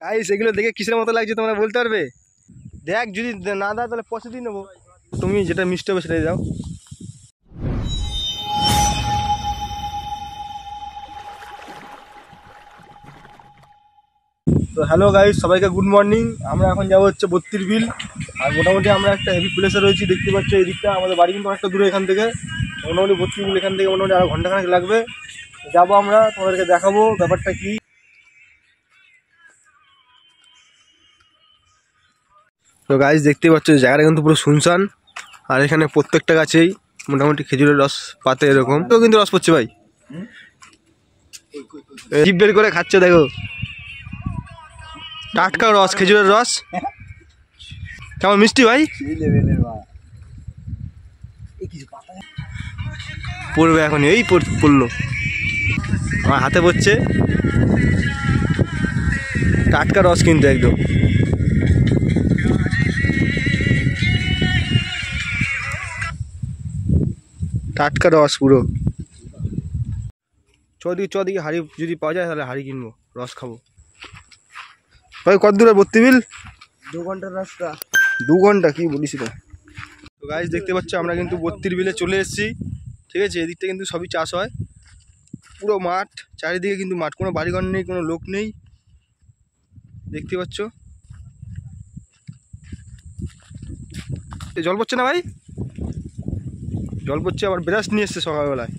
Guys এগুলো দেখে কিসের মতো লাগছে তোমরা বলতে পারবে? দেখ যদি না দাও তাহলে পয়সা দিয়ে নেবো। তুমি যেটা মিষ্টি হবে সেটাই দাও। তো হ্যালো গাইস, সবাইকে গুড মর্নিং। আমরা এখন যাবো হচ্ছে 32 বিল। আর মোটামুটি আমরা একটা হেভি প্লেসে রয়েছি, দেখতে পাচ্ছ এই দিকটা। আমাদের বাড়ি কিন্তু অনেকটা দূরে এখান থেকে, মোটামুটি 32 বিল এখান থেকে মোটামুটি আরো ঘন্টাখানেক লাগবে। যাবো আমরা, তোমাদেরকে দেখাবো ব্যাপারটা কি। তো গাইস দেখতে পাচ্ছ জায়গাটা কিন্তু পুরো শুনশান। আর এখানে প্রত্যেকটা গাছেই মোটামুটি খেজুরের রস পাতে এরকম। তো কিন্তু রস পড়ছে ভাই, জিভ বের করে খাচ্ছে দেখো, টাটকা রস, খেজুরের রস। কেমন মিষ্টি ভাই? পড়বে এখন, এই পড়লো আমার হাতে পড়ছে। টাটকা রস কিন্তু একদম। টাটকা রস পুরো। চদিকে হাড়ি যদি পাওয়া যায় তাহলে হাড়ি কিনবো, রস খাবো। ভাই কত দূরে 32 বিল? 2 ঘন্টার রাস্তা। 2 ঘন্টা? কি বলিস এটা। তো গাইস দেখতে পাচ্ছ আমরা কিন্তু 32 বিলে চলে এসেছি। ঠিক আছে, এদিকটা কিন্তু সবই চাষ হয়, পুরো মাঠ, চারিদিকে কিন্তু মাঠ, কোনো বাড়িঘর নেই, কোনো লোক নেই, দেখতে পাচ্ছ। জল পড়ছে না ভাই? জল পড়ছে, আবার ব্রাশ নিয়ে এসছে সকালবেলায়।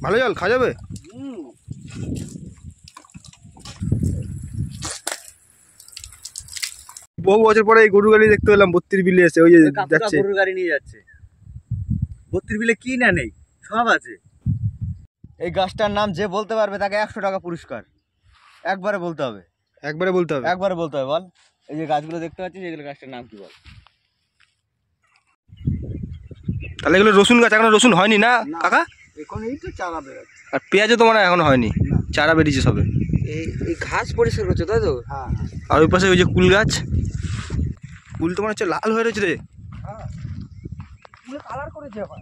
ভালো জল, খাওয়া যাবে? বহু বছর পরে এই গরু গাড়ি দেখতে পেলাম 32 বিলে এসে। ওই যে যাচ্ছে গরুর গাড়ি নিয়ে যাচ্ছে 32 বিলে, কি না নেই, সব আছে। এই গাছটার নাম যে বলতে পারবে তাকে 100 টাকা পুরস্কার। একবারে বলতে হবে, একবারে বলতে হবে, একবারে বলতে হবে। বল, এই যে গাছগুলো দেখতে পাচ্ছিস, এগুলো গাছটার নাম কি বল? তাহলে এগুলো রসুন গাছ। এখন রসুন হয়নি না কাকা? এখন এই তো চারা বেরোচ্ছে। আর পেঁয়াজও তোমার এখনো হয়নি, চারা বেরিয়েছে সবে। এই ঘাস পরিষ্কার করছো তাই তো? হ্যাঁ। আর ওই পাশে ওই যে কুল গাছ, কুল তোমার হচ্ছে লাল হয়ে রয়েছে রে। কালার করেছে এখন।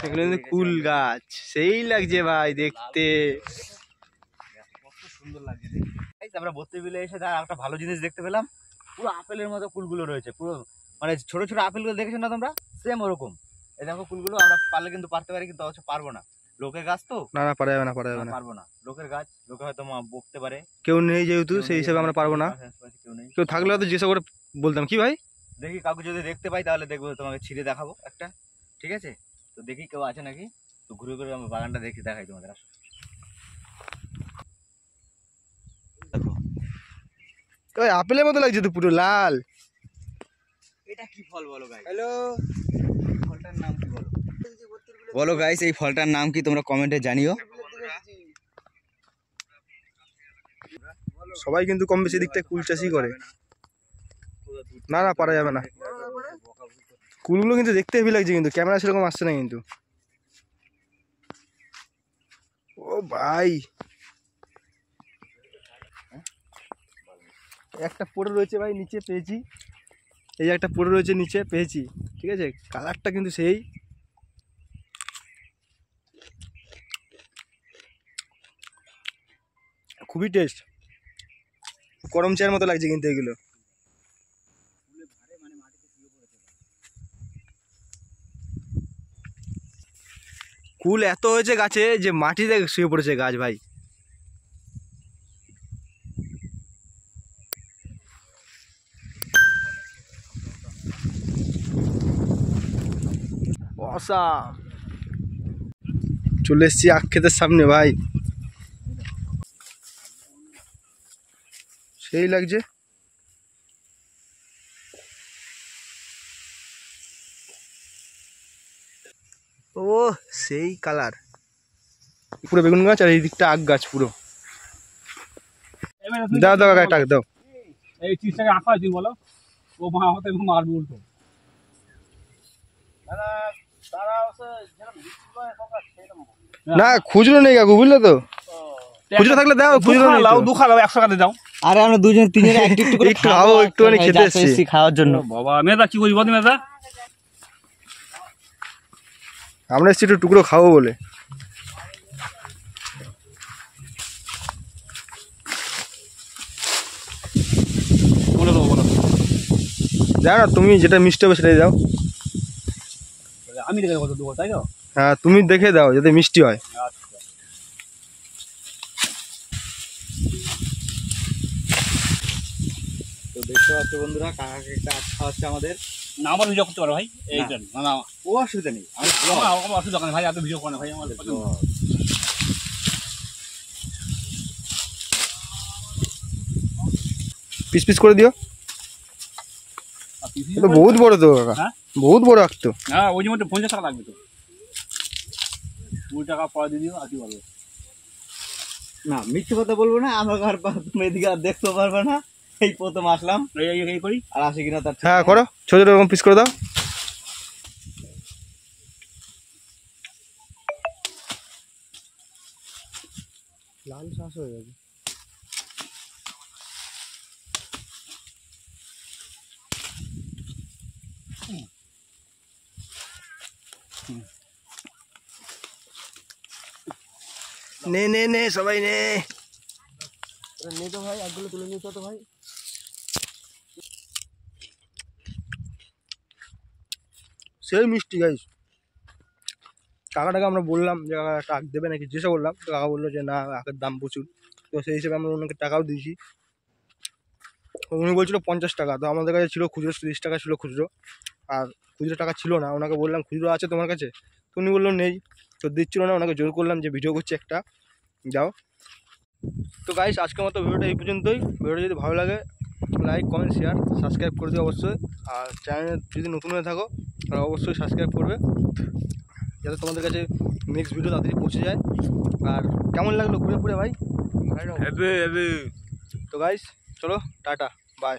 এগুলো কিন্তু কুল গাছ, সেই লাগছে ভাই দেখতে, কত সুন্দর লাগছে দেখতে। আমরা 32 বিলে এসে তার একটা ভালো জিনিস দেখতে পেলাম। পুরো আপেলের মতো কুলগুলো রয়েছে, পুরো মানে ছোট ছোট আপেলগুলো দেখেছো না তোমরা? সেম ওরকম। এই দেখো কুলগুলো, আমরা পারলে কিন্তু পারতে পারি, কিন্তু অবশ্য পারবো না। লোকের গাছ তো। না না, পারা যাবে না, পারা যাবে না, পারবো না। লোকের গাছ, লোকে হয়তো বকতে পারে, কেউ নেই যেহেতু, সেই হিসাবে আমরা পারবো না। কেউ থাকলে হয়তো জিজ্ঞাসা করে বলতাম। কি ভাই? দেখি কাউকে যদি দেখতে পাই তাহলে দেখবো, তোমাকে ছিঁড়ে দেখাবো একটা, ঠিক আছে? তো দেখি কেউ আছে নাকি, তো ঘুরে ঘুরে আমার বাগানটা দেখি, দেখাই তোমাদের। আসো দেখো, ওই আপেলের মতো লাগছে তো, পুরো লাল। এটা কি ফল বলো গাইস? হ্যালো, ফলটার নাম কি বলো? বলো গাইস, এই ফলটার নাম কি তোমরা কমেন্টে জানিও। সবাই কিন্তু কম বেশি দিকটা কুল চাষই করে। না না, পারা যাবে না। কুলগুলো কিন্তু দেখতে হেভি লাগছে, কিন্তু ক্যামেরা সেরকম আসছে না কিন্তু। ও ভাই, একটা পড়ে রয়েছে ভাই নিচে, পেয়েছি। এই একটা পড়ে রয়েছে নিচে, পেয়েছি। ঠিক আছে, কালারটা কিন্তু সেই। খুবই টেস্ট, গরম চায়ের মতো লাগছে কিন্তু এগুলো। কুল এত হয়েছে গাছে যে মাটিতে শুয়ে পড়েছে গাছ ভাই। চলে এসছি আখ ক্ষেতের সামনে ভাই, সেই লাগছে। ও সেই কালার, পুরো বেগুন গাছ, আর এই দিকটা আখ গাছ পুরো। দাও দাও কাকা, টাক দাও। এই চিজটাকে আঁকা হয়েছিল বলো, ও মা হতে মারবে উল্টো। না খুচরো নেই কাকু, বুঝলে তো? খুচরো থাকলে দাও, খুচরো লাও 2 খাও, 100 টাকা দাও। আরে আমরা দুজন তিনজন একটু একটু করে একটু খাবো, একটুখানি খেতে এসেছি খাওয়ার জন্য। বাবা মেদা কি করি বল, মেদা আমরা এসেছি একটু টুকরো খাবো বলে। দাও না, তুমি যেটা মিষ্টি হবে সেটাই দাও। আমি দেখে কত দেবো, তাই তো? হ্যাঁ তুমি দেখে দাও যাতে মিষ্টি হয়। আচ্ছা। তো দেখতে পাচ্ছ বন্ধুরা, কাকা কেকটা আচ্ছা হচ্ছে আমাদের। না আমার ভিডিও করতে পারো ভাই, এই না। জন্য না না ও অসুবিধা নেই, আমি আমার অসুবিধা নেই ভাই, এত ভিডিও করে না ভাই আমার পছন্দ। পিস পিস করে দিও। আর পিসি এটা বহুত বড় তো কাকা, হ্যাঁ? বহুত বড় আঁকতো। হ্যাঁ ওই মধ্যে 50 টাকা লাগবে তো, 2 টাকা পরে দিয়ে দিও আর কি বলবো। না মিথ্যে কথা বলবো না, আমাকে আর তুমি এদিকে আর দেখতে পারবে না। এই প্রথম আসলাম, এই করি। আর আসি কিনা তার ঠিক হ্যাঁ নেই। করো, ছোট ছোট এরকম পিস করে দাও। লাল শ্বাস হয়ে যাবে। নে নে নে সবাই নে, নে তো ভাই, একগুলো তুলে নিতে তো ভাই। সেই মিষ্টি গাইস। কাকাটাকে আমরা বললাম যে কাকা একটা আখ দেবে নাকি, জিজ্ঞাসা করলাম, তো কাকা বললো যে না আখের দাম প্রচুর। তো সেই হিসেবে আমরা ওনাকে টাকাও দিয়েছি। তো উনি বলছিল 50 টাকা, তো আমাদের কাছে ছিল খুচরো 30 টাকা ছিল খুচরো, আর খুচরো টাকা ছিল না। ওনাকে বললাম খুচরো আছে তোমার কাছে, তো উনি বললো নেই, তো দিচ্ছিল না। ওনাকে জোর করলাম যে ভিডিও করছি একটা, যাও। তো গাইস আজকের মতো ভিডিওটা এই পর্যন্তই। ভিডিওটা যদি ভালো লাগে লাইক কমেন্ট শেয়ার সাবস্ক্রাইব করে দিও অবশ্যই। আর চ্যানেলে যদি নতুন হয়ে থাকো তাহলে অবশ্যই সাবস্ক্রাইব করবে, যাতে তোমাদের কাছে নেক্সট ভিডিও তাড়াতাড়ি পৌঁছে যায়। আর কেমন লাগলো ঘুরে ঘুরে ভাই? তো গাইস চলো টাটা বাই।